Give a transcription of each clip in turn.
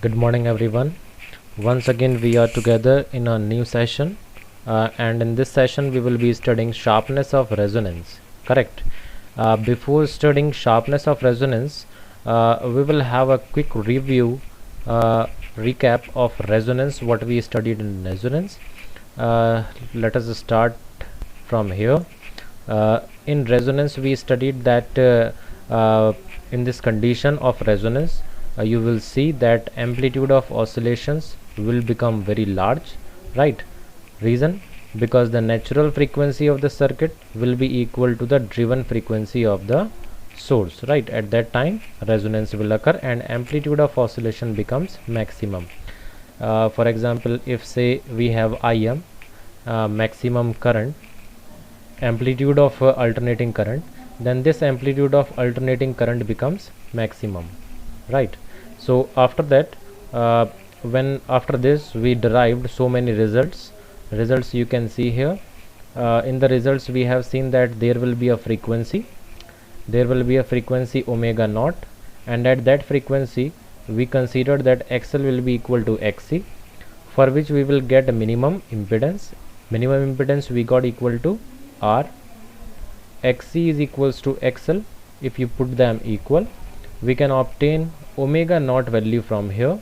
Good morning, everyone. Once again, we are together in a new session, and in this session, we will be studying sharpness of resonance. Correct. Before studying sharpness of resonance, we will have a quick review, recap of resonance, what we studied in resonance. Let us start from here. In resonance, we studied that in this condition of resonance, you will see that amplitude of oscillations will become very large, right? Reason? Because the natural frequency of the circuit will be equal to the driven frequency of the source, right? At that time resonance will occur and amplitude of oscillation becomes maximum. For example, if say we have Im, maximum current, amplitude of alternating current, then this amplitude of alternating current becomes maximum, right? So after that, when after this we derived so many results you can see here. In the results we have seen that there will be a frequency omega naught, and at that frequency we considered that XL will be equal to XC, for which we will get a minimum impedance we got equal to R. XC is equals to XL. If you put them equal, we can obtain omega naught value from here,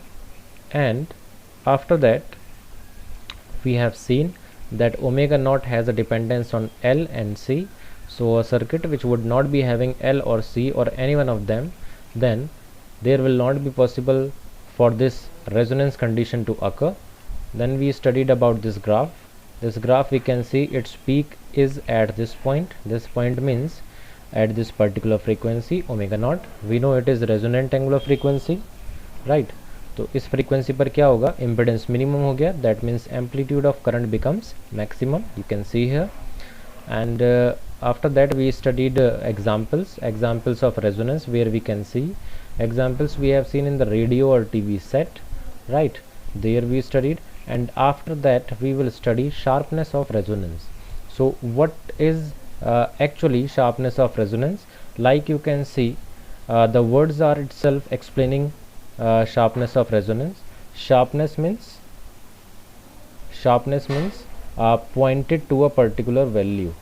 and after that we have seen that omega naught has a dependence on L and C. So a circuit which would not be having L or C or any one of them, then there will not be possible for this resonance condition to occur. Then we studied about this graph. This graph we can see its peak is at this point. This point means at this particular frequency omega naught, we know it is resonant angular frequency, right? तो इस frequency पर क्या होगा, impedance minimum हो गया, that means amplitude of current becomes maximum, you can see here. And after that we studied examples of resonance, where we can see examples we have seen in the radio or TV set, right? There we studied, and after that we will study sharpness of resonance. So what is actually sharpness of resonance? Like you can see, the words are itself explaining sharpness of resonance. Sharpness means pointed to a particular value,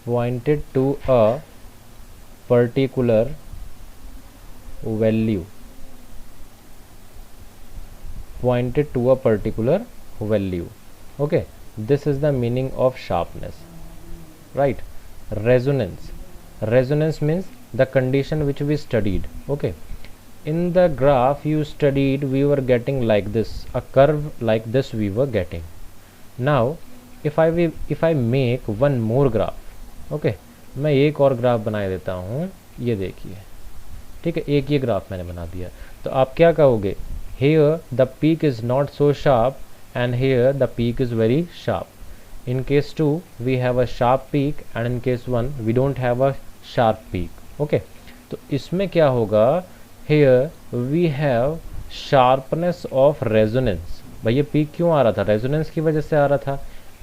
pointed to a particular value, pointed to a particular value. Okay, this is the meaning of sharpness, right? Resonance means the condition which we studied. Okay, in the graph you studied, we were getting like this, a curve like this we were getting. Now if I make one more graph, okay, मैं एक और graph बना देता हूँ, ये देखिए, ठीक है, एक ये ग्राफ मैंने बना दिया, तो आप क्या कहोगे, here the peak is not so sharp and here the peak is very sharp. In case 2 we have a sharp peak and in case 1 we don't have a sharp peak. okay, तो इसमें क्या होगा, here we have sharpness of resonance. भाई ये peak क्यों आ रहा था, resonance की वजह से आ रहा था,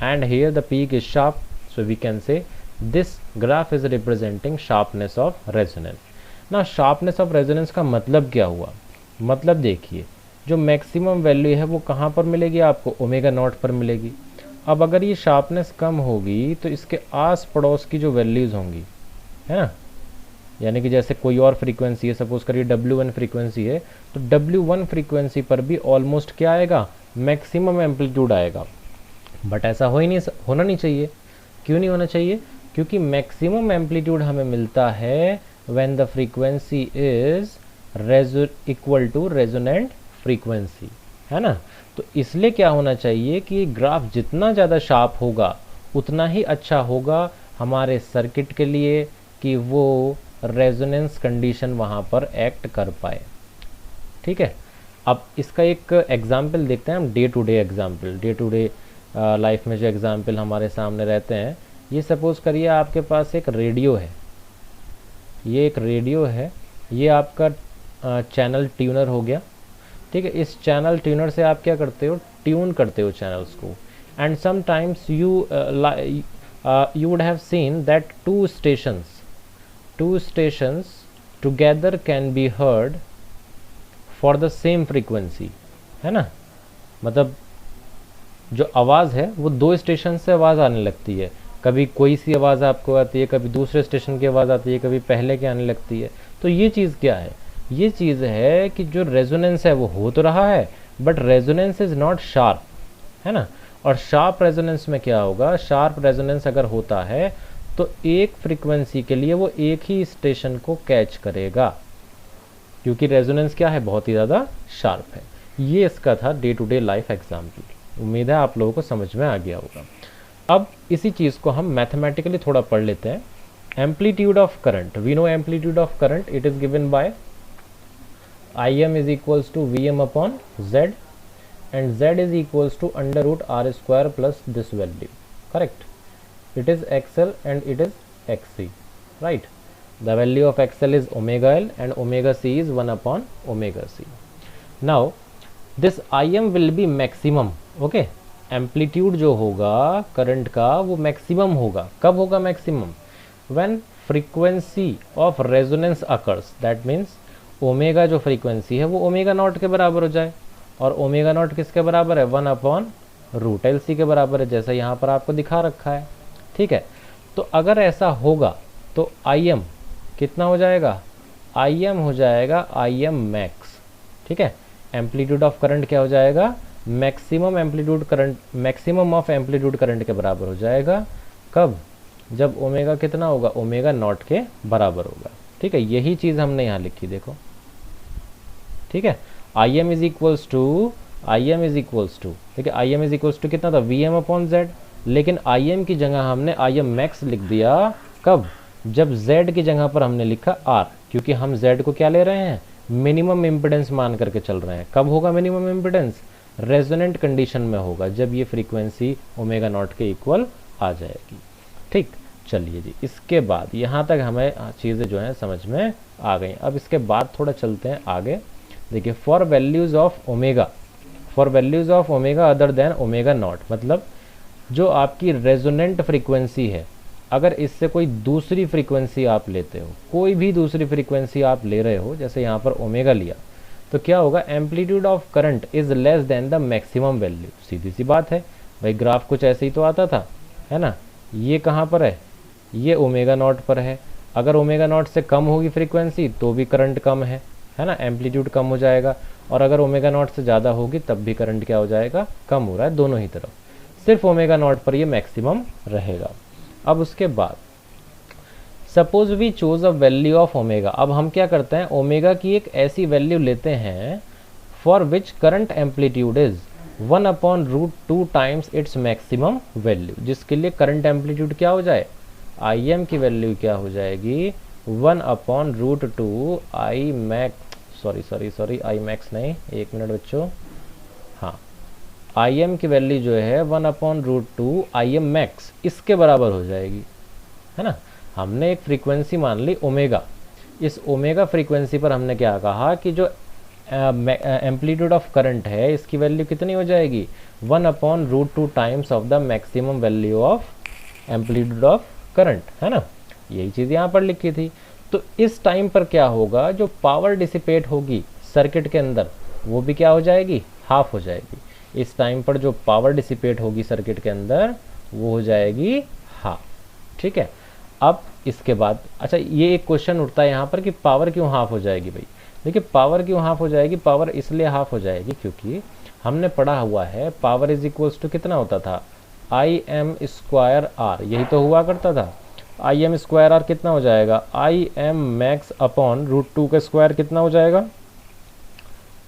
and here the peak is sharp, so we can say this graph is representing sharpness of resonance. ना शार्पनेस ऑफ रेजोनेंस का मतलब क्या हुआ, मतलब देखिए, जो मैक्सिमम वैल्यू है वो कहाँ पर मिलेगी आपको, ओमेगा नॉट पर मिलेगी. अब अगर ये शार्पनेस कम होगी तो इसके आस पड़ोस की जो वैल्यूज़ होंगी, है ना, यानी कि जैसे कोई और फ्रीक्वेंसी है, सपोज करिए W1 फ्रीक्वेंसी है, तो W1 फ्रीक्वेंसी पर भी ऑलमोस्ट क्या आएगा, मैक्सिमम एम्पलीट्यूड आएगा. बट ऐसा होना नहीं चाहिए. क्यों नहीं होना चाहिए, क्योंकि मैक्सिमम एम्पलीट्यूड हमें मिलता है when the frequency is equal to resonant frequency, है ना. तो इसलिए क्या होना चाहिए कि ग्राफ जितना ज़्यादा शार्प होगा उतना ही अच्छा होगा हमारे सर्किट के लिए, कि वो रेजोनेंस कंडीशन वहाँ पर एक्ट कर पाए. ठीक है, अब इसका एक एग्जाम्पल देखते हैं हम, डे टू डे लाइफ में जो एग्जाम्पल हमारे सामने रहते हैं. ये सपोज करिए आपके पास एक रेडियो है, ये आपका चैनल ट्यूनर हो गया. ठीक है, इस चैनल ट्यूनर से आप क्या करते हो, ट्यून करते हो चैनल्स को. And sometimes you would have seen that two stations together can be heard for the same frequency, है ना, मतलब जो आवाज़ है वो दो स्टेशन से आवाज़ आने लगती है, कभी कोई सी आवाज़ आपको आती है, कभी दूसरे स्टेशन की आवाज़ आती है, कभी पहले के आने लगती है। तो ये चीज़ क्या है, ये चीज़ है कि जो रेजोनेंस है वो हो तो रहा है but resonance is not sharp, है ना। और शार्प रेजोनेंस में क्या होगा, शार्प रेजोनेंस अगर होता है तो एक फ्रीक्वेंसी के लिए वो एक ही स्टेशन को कैच करेगा, क्योंकि रेजोनेंस क्या है, बहुत ही ज़्यादा शार्प है। ये इसका था day to day life example. उम्मीद है आप लोगों को समझ में आ गया होगा। अब इसी चीज़ को हम मैथमेटिकली थोड़ा पढ़ लेते हैं। Amplitude of current, we know amplitude of current, it is given by Im is equals to Vm upon Z and Z is equals to under root R square plus this value, correct? It is XL and it is XC, right? The value of XL is omega L and omega C is 1 upon omega C. Now this Im will be maximum, okay? Amplitude जो होगा current का वो maximum होगा। कब होगा maximum, when frequency of resonance occurs, that means omega जो frequency है वो ओमेगा नॉट के बराबर हो जाए, और ओमेगा नॉट किसके बराबर है, 1 अपॉन रूट एल सी के बराबर है, जैसा यहाँ पर आपको दिखा रखा है, ठीक है। तो अगर ऐसा होगा तो आई एम कितना हो जाएगा, आई एम हो जाएगा आई एम मैक्स, ठीक है। एम्पलीट्यूड ऑफ करंट क्या हो जाएगा, maximum amplitude current, maximum of amplitude current के बराबर हो जाएगा। कब, जब ओमेगा कितना होगा, ओमेगा नॉट के बराबर होगा, ठीक है। यही चीज़ हमने यहाँ लिखी, देखो, ठीक है। I M is equals to, I M is equals to, ठीक है, I M is equals to कितना था, वी एम अपॉन जेड, लेकिन आई एम की जगह हमने आई एम मैक्स लिख दिया। कब, जब जेड की जगह पर हमने लिखा आर, क्योंकि हम जेड को क्या ले रहे हैं, मिनिमम इम्पिडेंस मान करके चल रहे हैं। कब होगा मिनिमम इम्पिडेंस, रेजोनेंट कंडीशन में होगा, जब ये फ्रीक्वेंसी ओमेगा नॉट के इक्वल आ जाएगी, ठीक। चलिए जी, इसके बाद यहाँ तक हमें चीज़ें जो हैं समझ में आ गई। अब इसके बाद थोड़ा चलते हैं आगे। देखिए, for values of omega, for values of omega other than omega naught, मतलब जो आपकी रेजोनेंट फ्रीक्वेंसी है, अगर इससे कोई दूसरी फ्रीक्वेंसी आप लेते हो, कोई भी दूसरी फ्रीक्वेंसी आप ले रहे हो, जैसे यहाँ पर ओमेगा लिया, तो क्या होगा, amplitude of current is less than the maximum value. सीधी सी बात है भाई, ग्राफ कुछ ऐसे ही तो आता था, है ना। ये कहाँ पर है, ये ओमेगा नॉट पर है। अगर ओमेगा नॉट से कम होगी फ्रीक्वेंसी तो भी करंट कम है ना, एम्पलीट्यूड कम हो जाएगा। और अगर ओमेगा नॉट से ज़्यादा होगी तब भी करंट क्या हो जाएगा, कम हो रहा है दोनों ही तरफ। सिर्फ ओमेगा नॉट पर ये मैक्सिमम रहेगा। अब उसके बाद suppose we choose a value of omega. अब हम क्या करते हैं, ओमेगा की एक ऐसी वैल्यू लेते हैं for which current amplitude is 1 upon root 2 times its maximum value, जिसके लिए करंट एम्पलीट्यूड क्या हो जाए, आई एम की वैल्यू क्या हो जाएगी, 1 upon root 2 I max, sorry I max नहीं, एक मिनट बच्चों, हाँ, आई एम की वैल्यू जो है 1 upon root 2 I M max, इसके बराबर हो जाएगी, है ना। हमने एक फ्रीक्वेंसी मान ली ओमेगा, इस ओमेगा फ्रीक्वेंसी पर हमने क्या कहा कि जो एम्पलीट्यूड ऑफ करंट है इसकी वैल्यू कितनी हो जाएगी, 1 upon root 2 times of the maximum value of amplitude of current, है ना। यही चीज़ यहाँ पर लिखी थी। तो इस टाइम पर क्या होगा, जो पावर डिसिपेट होगी सर्किट के अंदर वो भी क्या हो जाएगी, हाफ हो जाएगी। इस टाइम पर जो पावर डिसिपेट होगी सर्किट के अंदर वो हो जाएगी हाफ, ठीक है। अब इसके बाद अच्छा, ये एक क्वेश्चन उठता है यहाँ पर कि पावर क्यों हाफ हो जाएगी भाई। देखिए, पावर क्यों हाफ हो जाएगी, पावर इसलिए हाफ हो जाएगी क्योंकि हमने पढ़ा हुआ है पावर इज इक्वल्स टू कितना होता था, आई एम स्क्वायर आर, यही तो हुआ करता था। आई एम स्क्वायर आर कितना हो जाएगा, I M max upon root 2 का स्क्वायर कितना हो जाएगा,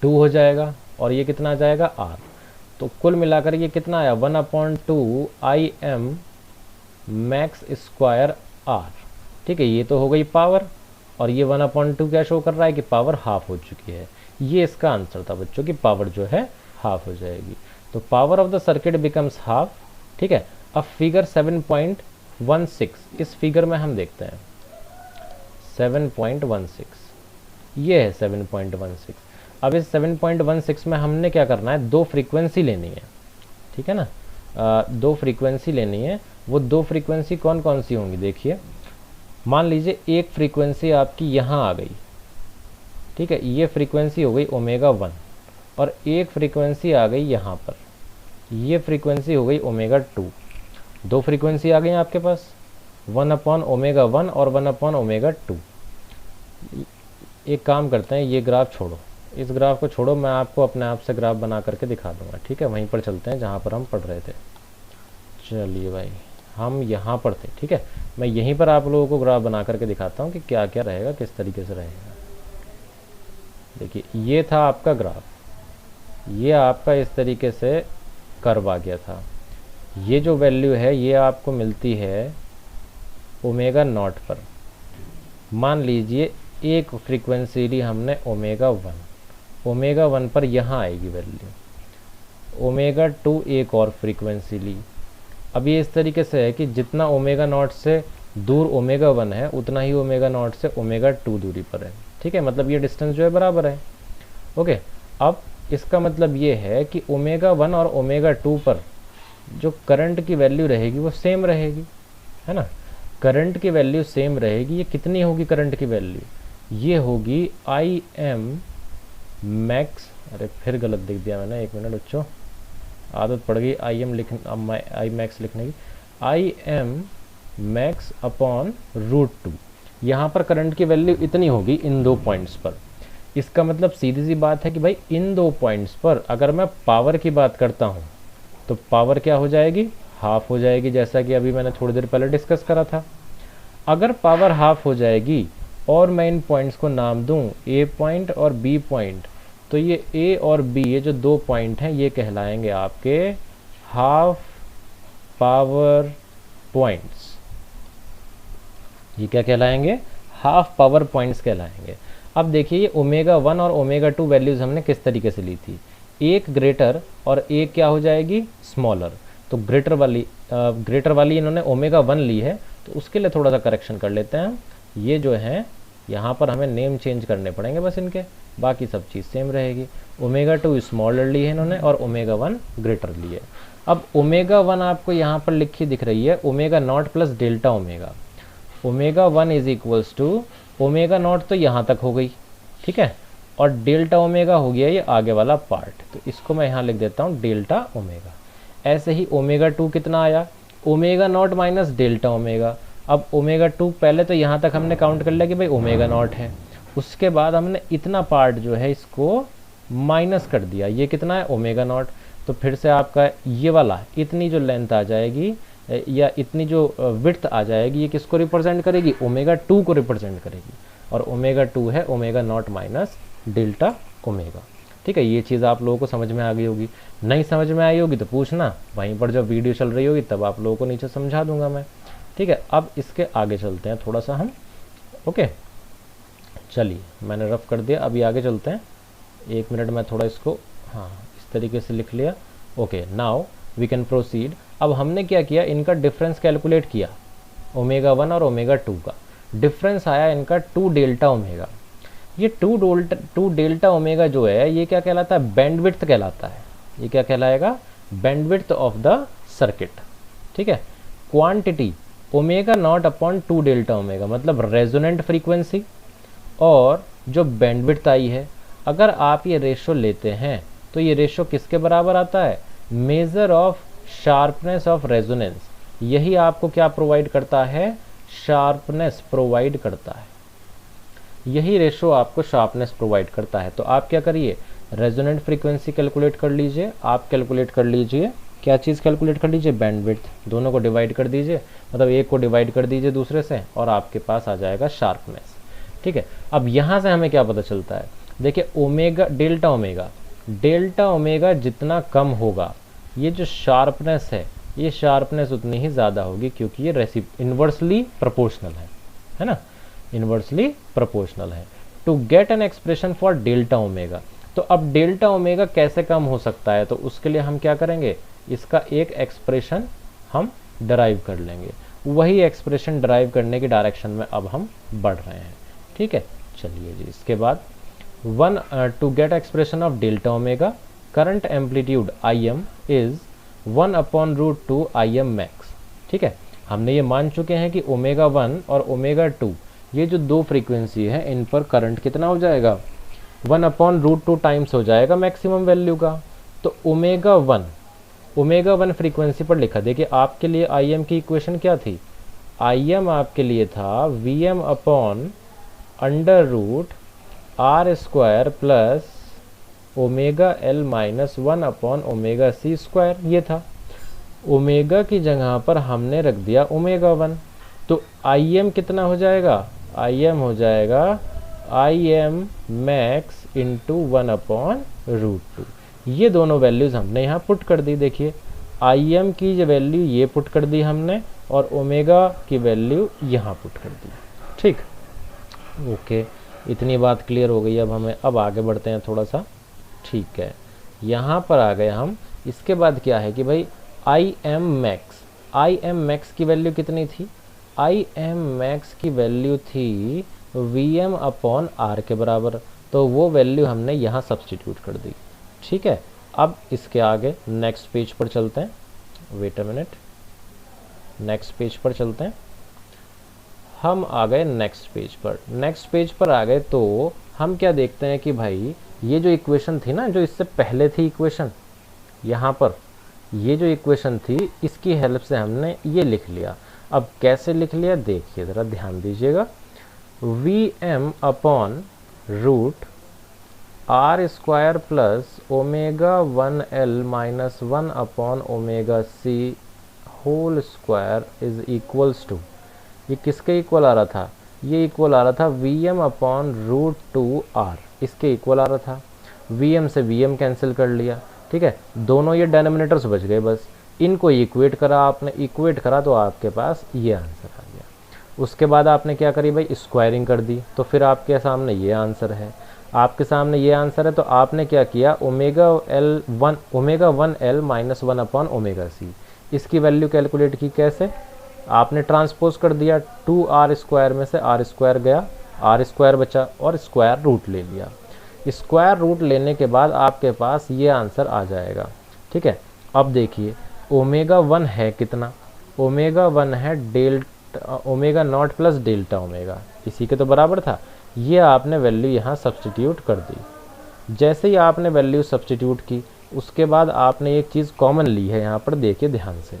2 हो जाएगा, और ये कितना आ जाएगा आर। तो कुल मिलाकर ये कितना आया, 1 upon 2 I M max square R, ठीक है। ये तो हो गई पावर, और ये 1 अपॉन 2 क्या शो कर रहा है कि पावर हाफ हो चुकी है। ये इसका आंसर था बच्चों की पावर जो है हाफ हो जाएगी। तो power of the circuit becomes half, ठीक है। अब फिगर 7.16, इस फिगर में हम देखते हैं 7.16, ये है 7.16। अब इस 7.16 में हमने क्या करना है, दो फ्रीक्वेंसी लेनी है, ठीक है ना। दो फ्रीक्वेंसी लेनी है। वो दो फ्रीक्वेंसी कौन कौन सी होंगी, देखिए, मान लीजिए एक फ्रीक्वेंसी आपकी यहाँ आ गई, ठीक है, ये फ्रीक्वेंसी हो गई ओमेगा 1 और एक फ्रीक्वेंसी आ गई यहाँ पर, ये फ्रीक्वेंसी हो गई ओमेगा 2। दो फ्रीक्वेंसी आ गई आपके पास, 1/ओमेगा 1 और 1/ओमेगा 2। एक काम करते हैं, ये ग्राफ छोड़ो, इस ग्राफ को छोड़ो, मैं आपको अपने आप से ग्राफ बना करके दिखा दूंगा। ठीक है, वहीं पर चलते हैं जहाँ पर हम पढ़ रहे थे। चलिए भाई, हम यहाँ पर थे। ठीक है, मैं यहीं पर आप लोगों को ग्राफ बना करके दिखाता हूँ कि क्या क्या रहेगा, किस तरीके से रहेगा। देखिए, ये था आपका ग्राफ, ये आपका इस तरीके से कर्व आ गया था। ये जो वैल्यू है ये आपको मिलती है ओमेगा नॉट पर। मान लीजिए एक फ्रीक्वेंसी ली हमने ओमेगा 1 पर यहाँ आएगी वैल्यू। ओमेगा 2 एक और फ्रीक्वेंसी ली। अब ये इस तरीके से है कि जितना ओमेगा नॉट से दूर ओमेगा 1 है उतना ही ओमेगा नॉट से ओमेगा 2 दूरी पर है। ठीक है, मतलब ये डिस्टेंस जो है बराबर है। ओके, अब इसका मतलब ये है कि ओमेगा 1 और ओमेगा 2 पर जो करंट की वैल्यू रहेगी वो सेम रहेगी, है ना। करंट की वैल्यू सेम रहेगी। ये कितनी होगी करंट की वैल्यू? ये होगी आई एम मैक्स, अरे फिर गलत लिख दिया मैंने, एक मिनट बच्चों, आदत पड़ गई आई मैक्स लिखने की। आई एम मैक्स अपॉन √2। यहाँ पर करंट की वैल्यू इतनी होगी इन दो पॉइंट्स पर। इसका मतलब सीधी सी बात है कि भाई इन दो पॉइंट्स पर अगर मैं पावर की बात करता हूँ तो पावर क्या हो जाएगी? हाफ हो जाएगी, जैसा कि अभी मैंने थोड़ी देर पहले डिस्कस करा था। अगर पावर हाफ हो जाएगी और मैं इन पॉइंट्स को नाम दूं ए पॉइंट और बी पॉइंट, तो ये ए और बी, ये जो दो पॉइंट हैं, ये कहलाएंगे आपके हाफ पावर पॉइंट्स। ये क्या कहलाएंगे? हाफ पावर पॉइंट्स कहलाएंगे। अब देखिए, ये ओमेगा 1 और ओमेगा 2 वैल्यूज हमने किस तरीके से ली थी, एक ग्रेटर और एक क्या हो जाएगी? स्मॉलर। तो ग्रेटर वाली इन्होंने ओमेगा 1 ली है, तो उसके लिए थोड़ा सा करेक्शन कर लेते हैं। ये जो है यहाँ पर हमें नेम चेंज करने पड़ेंगे बस इनके, बाकी सब चीज़ सेम रहेगी। ओमेगा 2 स्मॉलर ली है इन्होंने और ओमेगा 1 ग्रेटर ली है। अब ओमेगा 1 आपको यहाँ पर लिखी दिख रही है omega not plus delta omega. Omega 1 is equals to omega not, तो यहाँ तक हो गई, ठीक है, और डेल्टा ओमेगा हो गया ये आगे वाला पार्ट, तो इसको मैं यहाँ लिख देता हूँ डेल्टा ओमेगा। ऐसे ही ओमेगा 2 कितना आया? Omega naught minus delta omega. अब ओमेगा 2 पहले तो यहाँ तक हमने काउंट कर लिया कि भाई ओमेगा नॉट है, उसके बाद हमने इतना पार्ट जो है इसको माइनस कर दिया, ये कितना है? Omega not. तो फिर से आपका ये वाला इतनी जो लेंथ आ जाएगी या इतनी जो विड्थ आ जाएगी, ये किसको रिप्रेजेंट करेगी? ओमेगा 2 को रिप्रेजेंट करेगी, और ओमेगा 2 है omega not minus delta omega. ठीक है, ये चीज़ आप लोगों को समझ में आ गई होगी। नहीं समझ में आई होगी तो पूछना, वहीं पर जब वीडियो चल रही होगी तब आप लोगों को नीचे समझा दूंगा मैं। ठीक है, अब इसके आगे चलते हैं थोड़ा सा हम। ओके, चलिए मैंने रफ कर दिया, अभी आगे चलते हैं। एक मिनट में थोड़ा इसको, हाँ, इस तरीके से लिख लिया। Okay, now we can proceed. अब हमने क्या किया, इनका डिफरेंस कैलकुलेट किया, ओमेगा 1 और ओमेगा 2 का डिफरेंस आया इनका 2 डेल्टा ओमेगा। ये 2 डेल्टा ओमेगा जो है ये क्या कहलाता है? बैंडविड्थ कहलाता है। ये क्या कहलाएगा? Bandwidth of the circuit. ठीक है, quantity omega naught upon 2 delta omega, मतलब रेजोनेंट फ्रीक्वेंसी और जो बैंडविड्थ आई है। अगर आप ये रेशो लेते हैं तो ये रेशो किसके बराबर आता है? Measure of sharpness of resonance. यही आपको क्या प्रोवाइड करता है? शार्पनेस प्रोवाइड करता है। यही रेशो आपको शार्पनेस प्रोवाइड करता है। तो आप क्या करिए, रेजोनेंट फ्रीक्वेंसी कैलकुलेट कर लीजिए। आप कैलकुलेट कर लीजिए, क्या चीज़ कैलकुलेट कर लीजिए? बैंडविड्थ। दोनों को डिवाइड कर दीजिए, मतलब एक को डिवाइड कर दीजिए दूसरे से, और आपके पास आ जाएगा शार्पनेस। ठीक है, अब यहाँ से हमें क्या पता चलता है? देखिए, ओमेगा डेल्टा ओमेगा जितना कम होगा, ये जो शार्पनेस है ये शार्पनेस उतनी ही ज़्यादा होगी, क्योंकि ये इन्वर्सली प्रोपोर्शनल है ना, इन्वर्सली प्रोपोर्शनल है। To get an expression for delta omega, तो अब डेल्टा ओमेगा कैसे कम हो सकता है? तो उसके लिए हम क्या करेंगे, इसका एक एक्सप्रेशन हम डराइव कर लेंगे। वही एक्सप्रेशन डराइव करने की डायरेक्शन में अब हम बढ़ रहे हैं। ठीक है, चलिए जी, इसके बाद to get expression of delta omega, current amplitude I M is 1/√2 I M max. ठीक है, हमने ये मान चुके हैं कि ओमेगा 1 और ओमेगा 2 ये जो दो फ्रीक्वेंसी है इन पर करंट कितना हो जाएगा? 1/√2 टाइम्स हो जाएगा मैक्सिमम वैल्यू का। तो ओमेगा वन फ्रीक्वेंसी पर लिखा। देखिए आपके लिए आई एम की इक्वेशन क्या थी, आई एम आपके लिए था Vm upon √R² plus omega L minus 1/ωc², ये था। ओमेगा की जगह पर हमने रख दिया ओमेगा 1, तो आई एम कितना हो जाएगा, आई एम हो जाएगा आई एम मैक्स इंटू 1/√2। ये दोनों वैल्यूज़ हमने यहाँ पुट कर दी। देखिए आई एम की जो वैल्यू ये पुट कर दी हमने और ओमेगा की वैल्यू यहाँ पुट कर दी। ठीक, ओके, इतनी बात क्लियर हो गई। अब आगे बढ़ते हैं थोड़ा सा। ठीक है, यहाँ पर आ गए हम। इसके बाद क्या है कि भाई आई एम मैक्स की वैल्यू कितनी थी, आई एम मैक्स की वैल्यू थी Vm अपॉन R के बराबर, तो वो वैल्यू हमने यहाँ सब्सटीट्यूट कर दी। ठीक है, अब इसके आगे नेक्स्ट पेज पर चलते हैं। Wait a minute, next page पर चलते हैं। हम आ गए नेक्स्ट पेज पर आ गए तो हम क्या देखते हैं कि भाई ये जो इक्वेशन थी ना, जो इससे पहले थी इक्वेशन, यहाँ पर ये जो इक्वेशन थी इसकी हेल्प से हमने ये लिख लिया। अब कैसे लिख लिया देखिए ज़रा ध्यान दीजिएगा। Vm upon √R² plus ω1L minus 1/ωc² is equals to, ये किसके इक्वल आ रहा था, ये इक्वल आ रहा था Vm अपॉन √2R, इसके इक्वल आ रहा था। Vm से Vm कैंसिल कर लिया। ठीक है, दोनों ये डेनोमिनेटर्स बच गए, बस इनको इक्वेट करा आपने, इक्वेट करा तो आपके पास ये आंसर आ गया। उसके बाद आपने क्या करी भाई, स्क्वायरिंग कर दी, तो फिर आपके सामने ये आंसर है। आपके सामने ये आंसर है तो आपने क्या किया, ω1L माइनस 1/ωc, इसकी वैल्यू कैलकुलेट की। कैसे, आपने ट्रांसपोज कर दिया, 2R² में से R² गया, R² बचा और स्क्वायर रूट ले लिया। स्क्वायर रूट लेने के बाद आपके पास ये आंसर आ जाएगा। ठीक है, अब देखिए ω1 है कितना, ω1 है ω0 प्लस डेल्टा ओमेगा, इसी के तो बराबर था। ये आपने वैल्यू यहाँ सब्सटीट्यूट कर दी। जैसे ही आपने वैल्यू सब्सटीट्यूट की उसके बाद आपने एक चीज़ कॉमन ली है यहाँ पर, देखिए ध्यान से।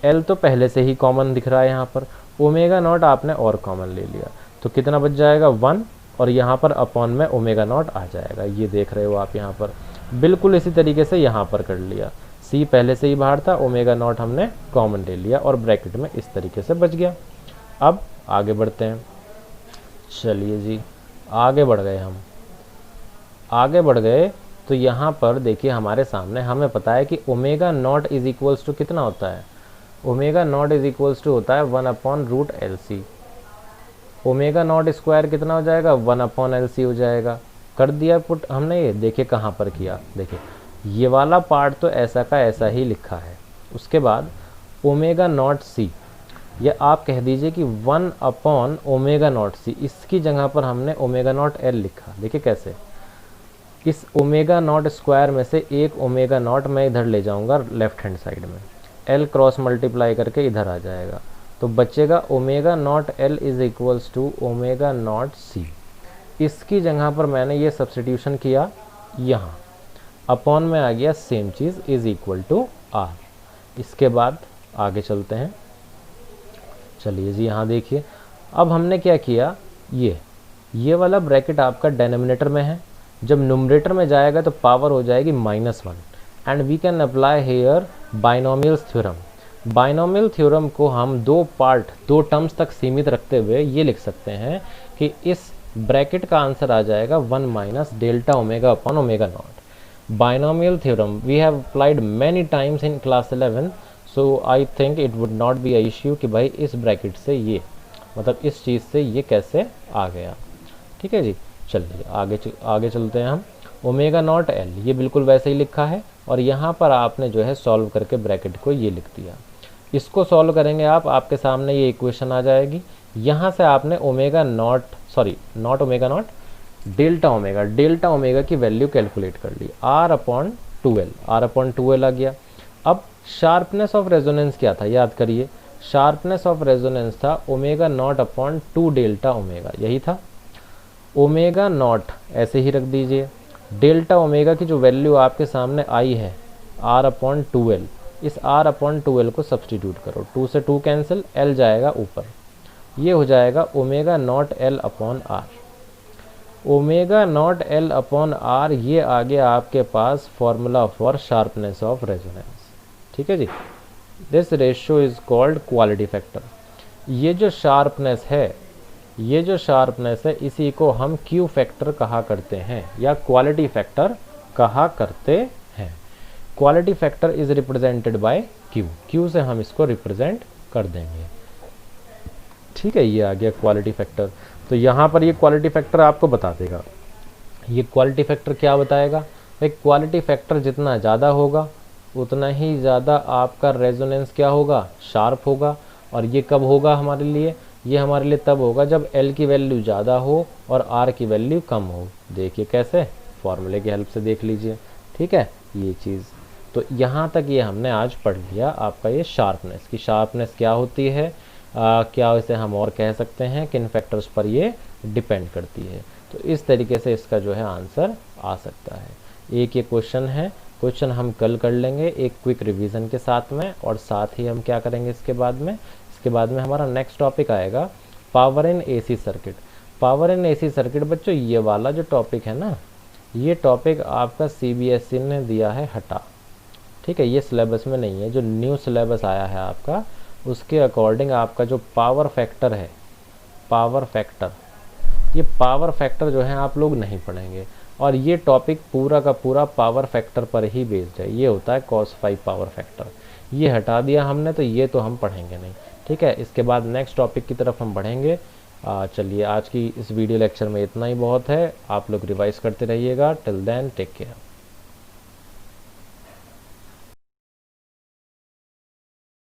L तो पहले से ही कॉमन दिख रहा है यहाँ पर, ω0 आपने और कॉमन ले लिया, तो कितना बच जाएगा 1, और यहाँ पर अपॉन में ω0 आ जाएगा। ये देख रहे हो आप यहाँ पर, बिल्कुल इसी तरीके से यहाँ पर कर लिया। C पहले से ही बाहर था, ω0 हमने कॉमन ले लिया और ब्रैकेट में इस तरीके से बच गया। अब आगे बढ़ते हैं। चलिए जी, आगे बढ़ गए हम, आगे बढ़ गए तो यहाँ पर देखिए हमारे सामने हमें पता है कि ω0 इज इक्वल्स टू कितना होता है, ω0 इज इक्वल्स टू होता है 1/√LC। ω0² कितना हो जाएगा, 1/LC हो जाएगा। कर दिया पुट हमने, ये देखिए कहाँ पर किया, देखिए ये वाला पार्ट तो ऐसा का ऐसा ही लिखा है। उसके बाद ω0c, या आप कह दीजिए कि 1/ω0c, इसकी जगह पर हमने ω0L लिखा। देखिए कैसे, इस ω0² में से एक ω0 मैं इधर ले जाऊंगा लेफ्ट हैंड साइड में, L क्रॉस मल्टीप्लाई करके इधर आ जाएगा, तो बचेगा ω0L is equals to ω0c। इसकी जगह पर मैंने ये सब्स्टिट्यूशन किया, यहाँ अपॉन में आ गया सेम चीज़ इज इक्वल टू R। इसके बाद आगे चलते हैं। चलिए जी, यहाँ देखिए अब हमने क्या किया, ये वाला ब्रैकेट आपका डेनोमिनेटर में है, जब न्यूमरेटर में जाएगा तो पावर हो जाएगी -1, and we can apply here binomials theorem. Binomial theorem को हम दो टर्म्स तक सीमित रखते हुए ये लिख सकते हैं कि इस ब्रैकेट का आंसर आ जाएगा 1 minus delta omega upon ω0। Binomial theorem we have applied many times in class 11, so I think it would not be a issue कि भाई इस ब्रैकेट से ये, मतलब इस चीज़ से ये कैसे आ गया। ठीक है जी, चलिए आगे चलते हैं हम। ω0L ये बिल्कुल वैसे ही लिखा है, और यहाँ पर आपने जो है सॉल्व करके ब्रैकेट को ये लिख दिया। इसको सॉल्व करेंगे आप, आपके सामने ये इक्वेशन आ जाएगी। यहाँ से आपने डेल्टा ओमेगा की वैल्यू कैलकुलेट कर ली, R/2L आ गया। अब शार्पनेस ऑफ रेजोनेंस क्या था, याद करिए, शार्पनेस ऑफ रेजोनेंस था ω0/2 डेल्टा ओमेगा, यही था। ओमेगा नॉट ऐसे ही रख दीजिए, डेल्टा ओमेगा की जो वैल्यू आपके सामने आई है r/2l, इस r/2l को सब्सटीट्यूट करो, 2 से 2 कैंसिल, l जाएगा ऊपर, ये हो जाएगा omega naught l/r। Omega naught l/r ये आ गया आपके पास formula for sharpness of resonance. ठीक है जी, this ratio is called quality factor. ये जो शार्पनेस है, ये जो शार्पनेस है, इसी को हम क्यू फैक्टर कहा करते हैं या क्वालिटी फैक्टर कहा करते हैं। Quality factor is represented by Q, Q से हम इसको रिप्रेजेंट कर देंगे। ठीक है, ये आ गया क्वालिटी फैक्टर। तो यहाँ पर ये क्वालिटी फैक्टर आपको बता देगा। ये क्वालिटी फैक्टर क्या बताएगा भाई, क्वालिटी फैक्टर जितना ज़्यादा होगा उतना ही ज़्यादा आपका रेजोनेंस क्या होगा, शार्प होगा। और ये कब होगा हमारे लिए, ये हमारे लिए तब होगा जब L की वैल्यू ज़्यादा हो और R की वैल्यू कम हो। देखिए कैसे, फॉर्मूले की हेल्प से देख लीजिए। ठीक है, ये चीज़ तो यहाँ तक ये हमने आज पढ़ लिया आपका ये शार्पनेस की, शार्पनेस क्या होती है, क्या इसे हम और कह सकते हैं, किन फैक्टर्स पर ये डिपेंड करती है। तो इस तरीके से इसका जो है आंसर आ सकता है। एक ये क्वेश्चन है, क्वेश्चन हम कल कर लेंगे एक क्विक रिवीजन के साथ में, और साथ ही हम क्या करेंगे इसके बाद में हमारा नेक्स्ट टॉपिक आएगा power in AC circuit. Power in AC circuit बच्चों ये वाला जो टॉपिक है ना, ये टॉपिक आपका CBSE ने दिया है हटा। ठीक है, ये सिलेबस में नहीं है, जो न्यू सिलेबस आया है आपका उसके अकॉर्डिंग आपका जो पावर फैक्टर है, पावर फैक्टर, ये पावर फैक्टर जो है आप लोग नहीं पढ़ेंगे। और ये टॉपिक पूरा का पूरा पावर फैक्टर पर ही बेस्ड है। ये होता है cos phi पावर फैक्टर, ये हटा दिया हमने, तो ये तो हम पढ़ेंगे नहीं। ठीक है, इसके बाद नेक्स्ट टॉपिक की तरफ हम बढ़ेंगे। चलिए आज की इस वीडियो लेक्चर में इतना ही बहुत है। आप लोग रिवाइज करते रहिएगा। Till then take care.